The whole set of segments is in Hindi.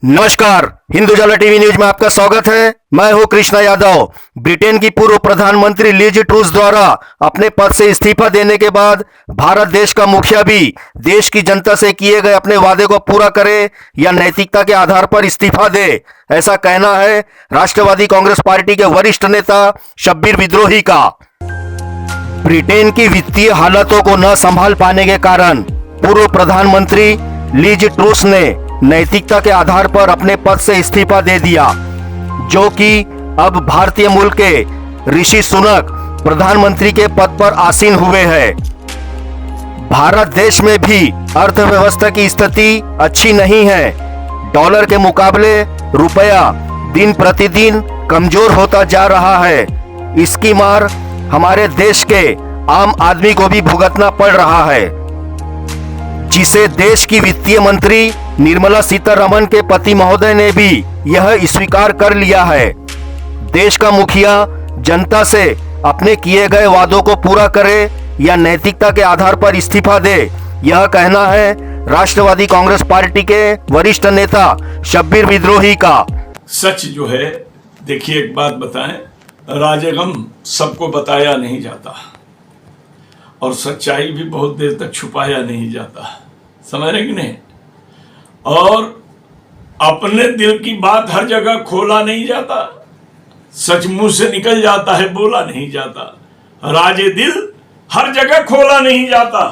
नमस्कार, हिंदुजाला टीवी न्यूज में आपका स्वागत है। मैं हूं कृष्णा यादव। ब्रिटेन की पूर्व प्रधानमंत्री लिज ट्रूस द्वारा अपने पद से इस्तीफा देने के बाद भारत देश का मुखिया भी देश की जनता से किए गए अपने वादे को पूरा करे या नैतिकता के आधार पर इस्तीफा दे, ऐसा कहना है राष्ट्रवादी कांग्रेस पार्टी के वरिष्ठ नेता शब्बीर विद्रोही का। ब्रिटेन की वित्तीय हालातों को न संभाल पाने के कारण पूर्व प्रधानमंत्री लिज ट्रूस ने नैतिकता के आधार पर अपने पद से इस्तीफा दे दिया, जो कि अब भारतीय मूल के ऋषि सुनक प्रधानमंत्री के पद पर आसीन हुए हैं। भारत देश में भी अर्थव्यवस्था की स्थिति अच्छी नहीं है। डॉलर के मुकाबले रुपया दिन प्रतिदिन कमजोर होता जा रहा है। इसकी मार हमारे देश के आम आदमी को भी भुगतना पड़ रहा है, जिसे देश की वित्तीय मंत्री निर्मला सीतारमण के पति महोदय ने भी यह स्वीकार कर लिया है। देश का मुखिया जनता से अपने किए गए वादों को पूरा करे या नैतिकता के आधार पर इस्तीफा दे, यह कहना है राष्ट्रवादी कांग्रेस पार्टी के वरिष्ठ नेता शब्बीर विद्रोही का। सच जो है, देखिए एक बात बताएं, राजगम सबको बताया नहीं जाता और सच्चाई भी बहुत देर तक छुपाया नहीं जाता, समझ रहे कि नहीं। और अपने दिल की बात हर जगह खोला नहीं जाता, सच मुंह से निकल जाता है, बोला नहीं जाता। राजे दिल हर जगह खोला नहीं जाता,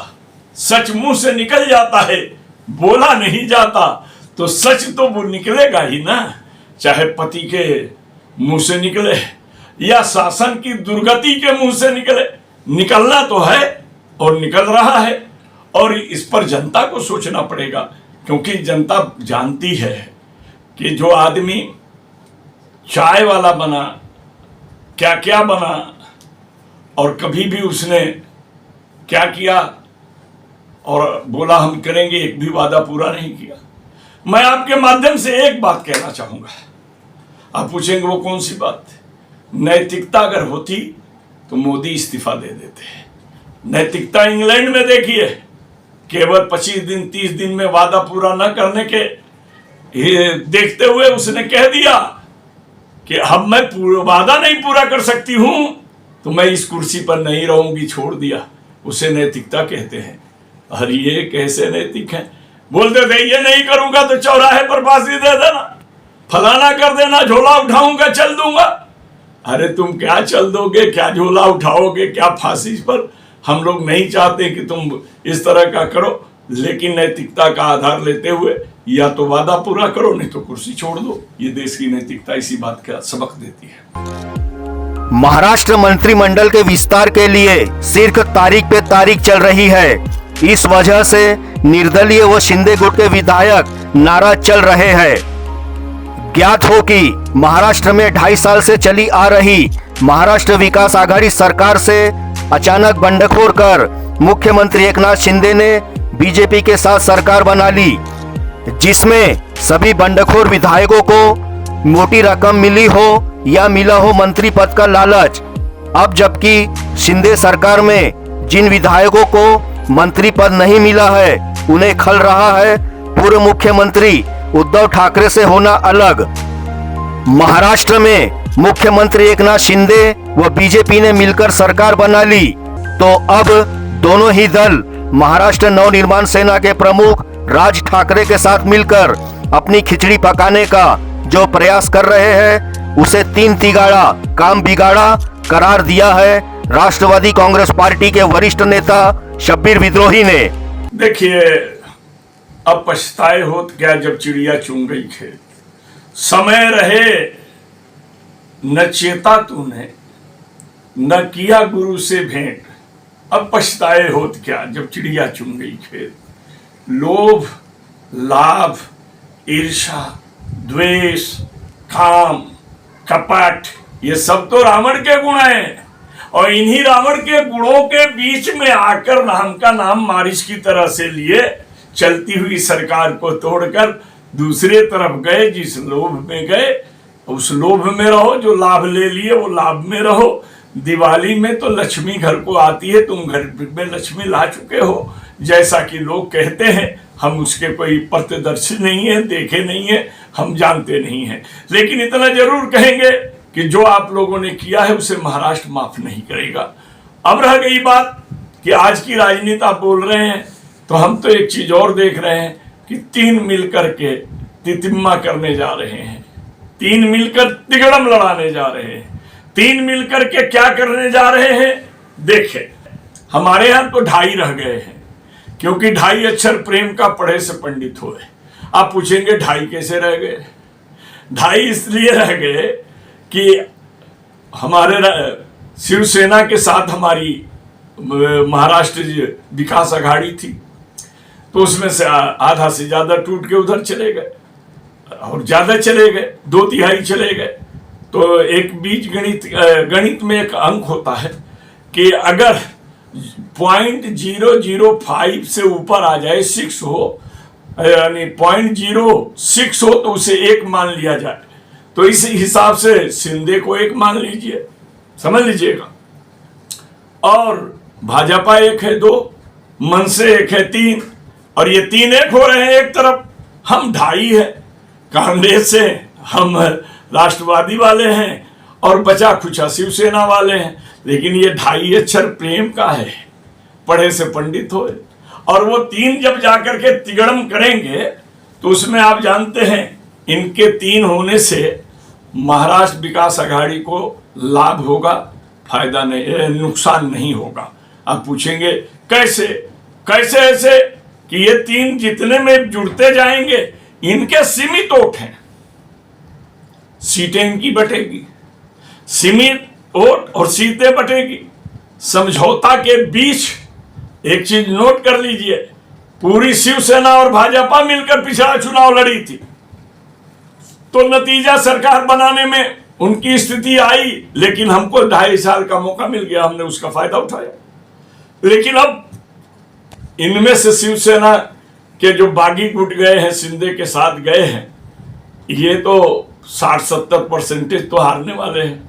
सच मुंह से निकल जाता है, बोला नहीं जाता। तो सच तो वो निकलेगा ही ना, चाहे पति के मुंह से निकले या शासन की दुर्गति के मुंह से निकले, निकलना तो है और निकल रहा है। और इस पर जनता को सोचना पड़ेगा, क्योंकि जनता जानती है कि जो आदमी चाय वाला बना, क्या क्या बना, और कभी भी उसने क्या किया और बोला हम करेंगे, एक भी वादा पूरा नहीं किया। मैं आपके माध्यम से एक बात कहना चाहूंगा। आप पूछेंगे वो कौन सी बात? नैतिकता अगर होती तो मोदी इस्तीफा दे देते। नैतिकता इंग्लैंड में देखिए, केवल 25 दिन 30 दिन में वादा पूरा न करने के देखते हुए उसने कह दिया कि अब मैं वादा नहीं पूरा कर सकती हूं तो मैं इस कुर्सी पर नहीं रहूंगी, छोड़ दिया। उसे नैतिकता कहते हैं। अरे ये कैसे नैतिक है? बोलते थे ये नहीं करूंगा तो चौराहे पर फांसी दे देना, फलाना कर देना, झोला उठाऊंगा चल दूंगा। अरे तुम क्या चल दोगे, क्या झोला उठाओगे, क्या फांसी पर? हम लोग नहीं चाहते कि तुम इस तरह का करो, लेकिन नैतिकता का आधार लेते हुए या तो वादा पूरा करो, नहीं तो कुर्सी छोड़ दो। ये देश की नैतिकता इसी बात का सबक देती है। महाराष्ट्र मंत्रिमंडल के विस्तार के लिए सिर्फ तारीख पे तारीख चल रही है। इस वजह से निर्दलीय व शिंदे गुट के विधायक नाराज चल रहे हैं। ज्ञात हो कि महाराष्ट्र में 2.5 साल से चली आ रही महाराष्ट्र विकास आघाड़ी सरकार से अचानक बंडखोर कर मुख्यमंत्री एकनाथ शिंदे ने बीजेपी के साथ सरकार बना ली, जिसमें सभी बंडखोर विधायकों को मोटी रकम मिली हो या मिला हो मंत्री पद का लालच। अब जबकि शिंदे सरकार में जिन विधायकों को मंत्री पद नहीं मिला है, उन्हें खल रहा है पूर्व मुख्यमंत्री उद्धव ठाकरे से होना अलग। महाराष्ट्र में मुख्यमंत्री एकनाथ शिंदे व बीजेपी ने मिलकर सरकार बना ली, तो अब दोनों ही दल महाराष्ट्र नवनिर्माण सेना के प्रमुख राज ठाकरे के साथ मिलकर अपनी खिचड़ी पकाने का जो प्रयास कर रहे हैं, उसे 3 तिगाड़ा काम बिगाड़ा करार दिया है राष्ट्रवादी कांग्रेस पार्टी के वरिष्ठ नेता शब्बीर विद्रोही ने। देखिए, अब पछताए होत क्या जब चिड़िया चुन गई खेत। समय रहे न चेता तूने, न किया गुरु से भेंट, अब पछताए होत क्या जब चिड़िया चुन गई खेत। लोभ, लाभ, ईर्ष्या, द्वेष, काम, कपट, ये सब तो रावण के गुण हैं। और इन्हीं रावण के गुणों के बीच में आकर नाम का नाम मारिच की तरह से लिए चलती हुई सरकार को तोड़कर दूसरे तरफ गए। जिस लोभ में गए उस लोभ में रहो, जो लाभ ले लिए वो लाभ में रहो। दिवाली में तो लक्ष्मी घर को आती है, तुम घर में लक्ष्मी ला चुके हो, जैसा कि लोग कहते हैं। हम उसके कोई प्रत्यदर्शी नहीं है, देखे नहीं है, हम जानते नहीं हैं। लेकिन इतना जरूर कहेंगे कि जो आप लोगों ने किया है उसे महाराष्ट्र माफ नहीं करेगा। अब रह गई बात कि आज की राजनीति आप बोल रहे हैं, तो हम तो एक चीज और देख रहे हैं कि तीन मिलकर के तितिम्मा करने जा रहे हैं, तीन मिलकर तिगड़म लड़ाने जा रहे हैं, तीन मिलकर के क्या करने जा रहे हैं। देखें, हमारे यहाँ तो ढाई रह गए हैं, क्योंकि ढाई अक्षर प्रेम का पढ़े से पंडित हुए। आप पूछेंगे ढाई कैसे रह गए? ढाई इसलिए रह गए कि हमारे शिवसेना के साथ हमारी महाराष्ट्र विकास आघाड़ी थी, तो उसमें से आधा से ज्यादा टूट के उधर चले गए और ज्यादा चले गए, 2/3 चले गए। तो एक बीज गणित में एक अंक होता है कि अगर 0.005 से ऊपर आ जाए, 6 हो, यानी 0.06 हो तो उसे 1 मान लिया जाए। तो इस हिसाब से शिंदे को 1 मान लीजिए, समझ लीजिएगा। और भाजपा 1 है 2, मनसे 1 है 3, और ये 3 एक हो रहे हैं एक तरफ। हम ढाई है, कांग्रेस से हम राष्ट्रवादी वाले हैं और बचा खुचा शिवसेना वाले हैं। लेकिन ये ढाई अक्षर प्रेम का है, पढ़े से पंडित होए। और वो 3 जब जाकर के तिगड़म करेंगे तो उसमें आप जानते हैं इनके 3 होने से महाराष्ट्र विकास आघाड़ी को लाभ होगा, फायदा नहीं, नुकसान नहीं होगा। आप पूछेंगे कैसे कैसे ऐसे कि ये 3 जितने में जुड़ते जाएंगे, इनके सीमित वोट हैं, सीटें इनकी बटेगी, सीमित वोट और सीटें बटेगी। समझौता के बीच एक चीज नोट कर लीजिए, पूरी शिवसेना और भाजपा मिलकर पिछला चुनाव लड़ी थी, तो नतीजा सरकार बनाने में उनकी स्थिति आई, लेकिन हमको 2.5 साल का मौका मिल गया, हमने उसका फायदा उठाया। लेकिन अब इनमें से शिवसेना के जो बागी गुट गए हैं, शिंदे के साथ गए हैं, ये तो 60-70% तो हारने वाले हैं,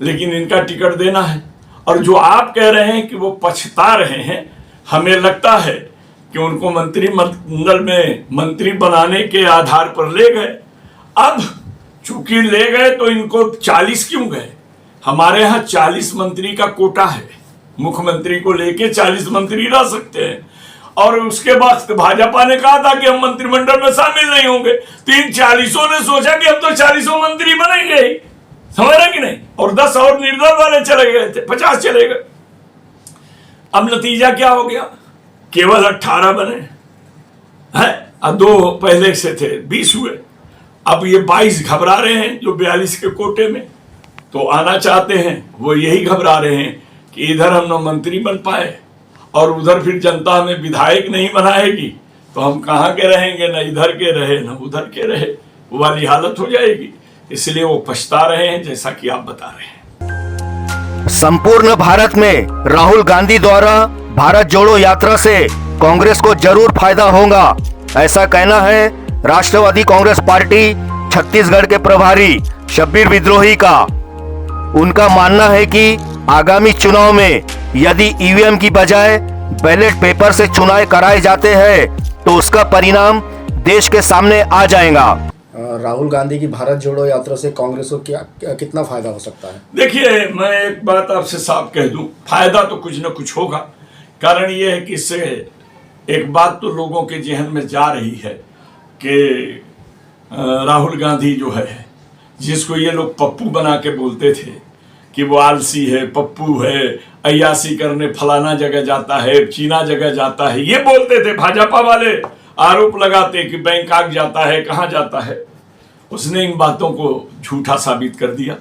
लेकिन इनका टिकट देना है। और जो आप कह रहे हैं कि वो पछता रहे हैं, हमें लगता है कि उनको मंत्रिमंडल में मंत्री बनाने के आधार पर ले गए। अब चूंकि ले गए तो इनको 40 क्यों गए? हमारे यहाँ 40 मंत्री का कोटा है, मुख्यमंत्री को लेके 40 मंत्री रह सकते हैं। और उसके बाद भाजपा ने कहा था कि हम मंत्रिमंडल में शामिल नहीं होंगे, 40 ने सोचा कि हम तो 40 मंत्री बनेंगे ही, समझ रहे कि नहीं। और 10 और निर्दल वाले चले गए थे, 50 चले गए। अब नतीजा क्या हो गया? केवल 18 बने हैं, 2 पहले से थे, 20 हुए। अब ये 22 घबरा रहे हैं जो 42 के कोटे में तो आना चाहते हैं, वो यही घबरा रहे हैं कि इधर हम न मंत्री बन पाए और उधर फिर जनता हमें विधायक नहीं बनाएगी, तो हम कहाँ के रहेंगे, न इधर के रहे न उधर के रहे, वो वाली हालत हो जाएगी। इसलिए वो पछता रहे हैं, जैसा कि आप बता रहे हैं। संपूर्ण भारत में राहुल गांधी द्वारा भारत जोड़ो यात्रा से कांग्रेस को जरूर फायदा होगा, ऐसा कहना है राष्ट्रवादी कांग्रेस पार्टी छत्तीसगढ़ के प्रभारी शब्बीर विद्रोही का। उनका मानना है कि आगामी चुनाव में यदि ईवीएम की बजाय बैलेट पेपर से चुनाव कराए जाते हैं तो उसका परिणाम देश के सामने आ जाएगा। राहुल गांधी की भारत जोड़ो यात्रा से कांग्रेस को कितना फायदा हो सकता है? देखिए, मैं एक बात आपसे साफ कह दूं, फायदा तो कुछ न कुछ होगा। कारण ये है कि इससे एक बात तो लोगों के जहन में जा रही है कि राहुल गांधी जो है, जिसको ये लोग पप्पू बना के बोलते थे कि वो आलसी है, पप्पू है, अय्यासी करने फलाना जगह जाता है, चीना जगह जाता है, ये बोलते थे। भाजपा वाले आरोप लगाते कि बैंकॉक जाता है, कहाँ जाता है। उसने इन बातों को झूठा साबित कर दिया।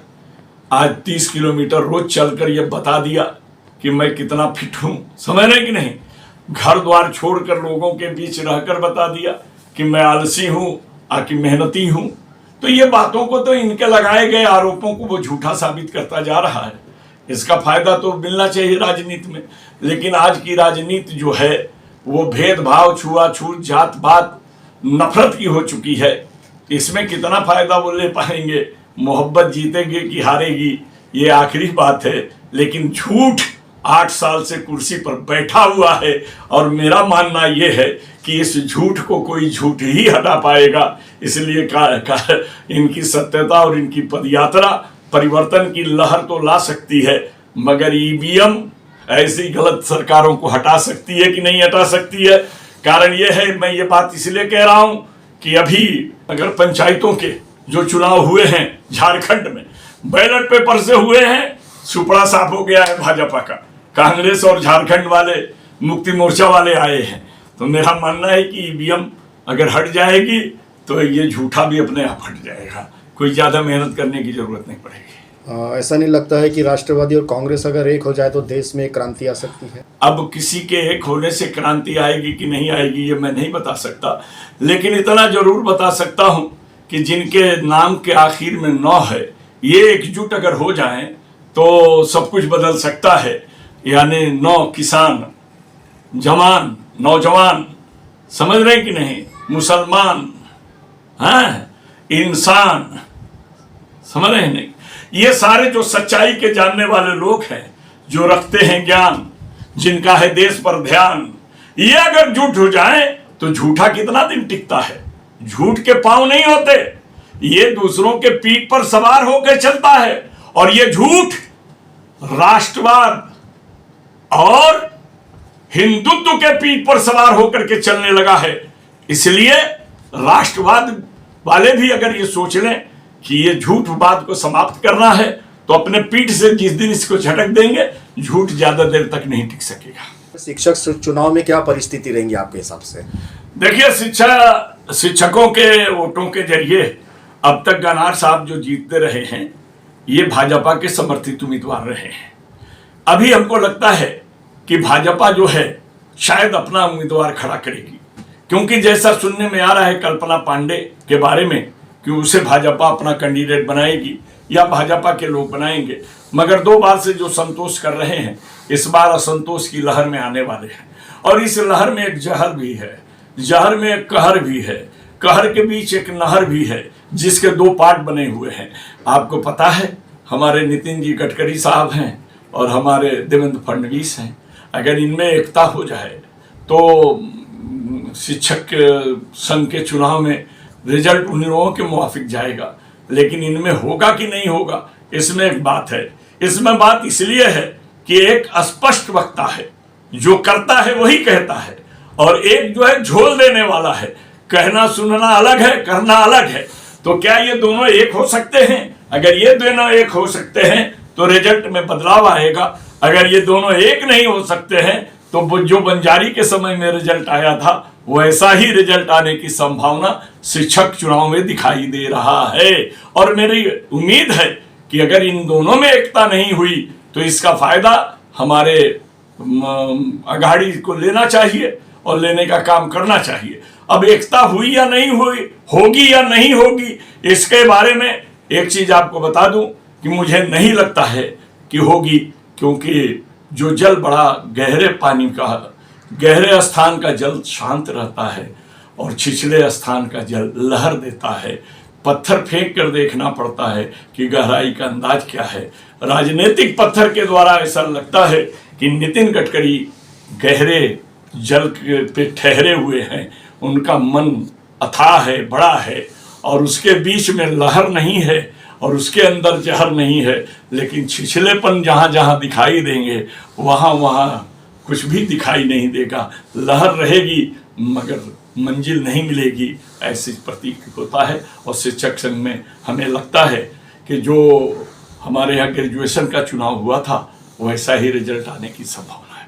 आज 30 किलोमीटर रोज चलकर ये बता दिया कि मैं कितना फिट हूं, समझ रहे कि नहीं। घर द्वार छोड़कर लोगों के बीच रहकर बता दिया कि मैं आलसी हूं, आकि मेहनती हूं। तो ये बातों को, तो इनके लगाए गए आरोपों को वो झूठा साबित करता जा रहा है। इसका फायदा तो मिलना चाहिए राजनीति में, लेकिन आज की राजनीति जो है वो भेदभाव, छुआछूत, जात पात, नफरत की हो चुकी है। इसमें कितना फायदा वो ले पाएंगे, मोहब्बत जीतेगी कि हारेगी, ये आखिरी बात है। लेकिन झूठ 8 साल से कुर्सी पर बैठा हुआ है और मेरा मानना यह है कि इस झूठ को कोई झूठ ही हटा पाएगा। इसलिए इनकी सत्यता और इनकी पदयात्रा परिवर्तन की लहर तो ला सकती है, मगर ईवीएम ऐसी गलत सरकारों को हटा सकती है कि नहीं हटा सकती है। कारण यह है, मैं ये बात इसलिए कह रहा हूं कि अभी अगर पंचायतों के जो चुनाव हुए हैं झारखंड में, बैलेट पेपर से हुए हैं, सुपड़ा साफ हो गया है भाजपा का। कांग्रेस और झारखंड वाले मुक्ति मोर्चा वाले आए हैं। तो मेरा मानना है कि ईवीएम अगर हट जाएगी तो ये झूठा भी अपने आप हट जाएगा, कोई ज़्यादा मेहनत करने की जरूरत नहीं पड़ेगी। ऐसा नहीं लगता है कि राष्ट्रवादी और कांग्रेस अगर एक हो जाए तो देश में एक क्रांति आ सकती है? अब किसी के एक होने से क्रांति आएगी कि नहीं आएगी ये मैं नहीं बता सकता, लेकिन इतना जरूर बता सकता हूं कि जिनके नाम के आखिर में 9 है, ये एकजुट अगर हो जाएं तो सब कुछ बदल सकता है। यानी 9 किसान, जवान, नौजवान, समझ रहे कि नहीं, मुसलमान, हैं, इंसान, समझ रहे नहीं, ये सारे जो सच्चाई के जानने वाले लोग हैं, जो रखते हैं ज्ञान, जिनका है देश पर ध्यान, ये अगर झूठ हो जाए तो झूठा कितना दिन टिकता है? झूठ के पांव नहीं होते, ये दूसरों के पीठ पर सवार होकर चलता है। और ये झूठ राष्ट्रवाद और हिंदुत्व के पीठ पर सवार होकर के चलने लगा है। इसलिए राष्ट्रवाद वाले भी अगर ये सोच लें कि ये झूठ बात को समाप्त करना है तो अपने पीठ से जिस दिन इसको झटक देंगे, झूठ ज्यादा देर तक नहीं टिक सकेगा। शिक्षक चुनाव में क्या परिस्थिति रहेंगी आपके हिसाब से? देखिए, शिक्षकों के वोटों के जरिए अब तक गनार साहब जो जीतते रहे हैं, ये भाजपा के समर्थित उम्मीदवार रहे हैं। अभी हमको लगता है कि भाजपा जो है शायद अपना उम्मीदवार खड़ा करेगी, क्योंकि जैसा सुनने में आ रहा है कल्पना पांडे के बारे में कि उसे भाजपा अपना कैंडिडेट बनाएगी या भाजपा के लोग बनाएंगे। मगर 2 बार से जो संतोष कर रहे हैं, इस बार असंतोष की लहर में आने वाले हैं। और इस लहर में एक जहर भी है, जहर में एक कहर भी है, कहर के बीच एक नहर भी है, जिसके 2 पार्ट बने हुए हैं। आपको पता है, हमारे नितिन जी गडकरी साहब हैं और हमारे देवेंद्र फडणवीस हैं। अगर इनमें एकता हो जाए तो शिक्षक संघ के चुनाव में रिजल्ट उन लोगों के मुवाफिक जाएगा। लेकिन इनमें होगा कि नहीं होगा, इसमें एक बात है। इसमें बात इसलिए है कि एक स्पष्ट वक्ता है, जो करता है वही कहता है, और एक जो है झोल देने वाला है। कहना सुनना अलग है, करना अलग है। तो क्या ये दोनों एक हो सकते हैं? अगर ये दोनों एक हो सकते हैं तो रिजल्ट में बदलाव आएगा। अगर ये दोनों एक नहीं हो सकते हैं तो जो बंजारी के समय में रिजल्ट आया था, वो ऐसा ही रिजल्ट आने की संभावना शिक्षक चुनाव में दिखाई दे रहा है। और मेरी उम्मीद है कि अगर इन दोनों में एकता नहीं हुई तो इसका फायदा हमारे अघाड़ी को लेना चाहिए और लेने का काम करना चाहिए। अब एकता हुई या नहीं हुई, होगी या नहीं होगी, इसके बारे में एक चीज आपको बता दूं कि मुझे नहीं लगता है कि होगी, क्योंकि जो जल बड़ा गहरे पानी का, गहरे स्थान का जल शांत रहता है और छिछले स्थान का जल लहर देता है। पत्थर फेंक कर देखना पड़ता है कि गहराई का अंदाज क्या है। राजनीतिक पत्थर के द्वारा ऐसा लगता है कि नितिन गडकरी गहरे जल पे ठहरे हुए हैं, उनका मन अथाह है, बड़ा है, और उसके बीच में लहर नहीं है और उसके अंदर जहर नहीं है। लेकिन छिछलेपन जहाँ जहाँ दिखाई देंगे वहाँ वहाँ कुछ भी दिखाई नहीं देगा। लहर रहेगी मगर मंजिल नहीं मिलेगी, ऐसी प्रतीक होता है। और शिक्षक संघ में हमें लगता है कि जो हमारे यहाँ ग्रेजुएशन का चुनाव हुआ था, वैसा ही रिजल्ट आने की संभावना है।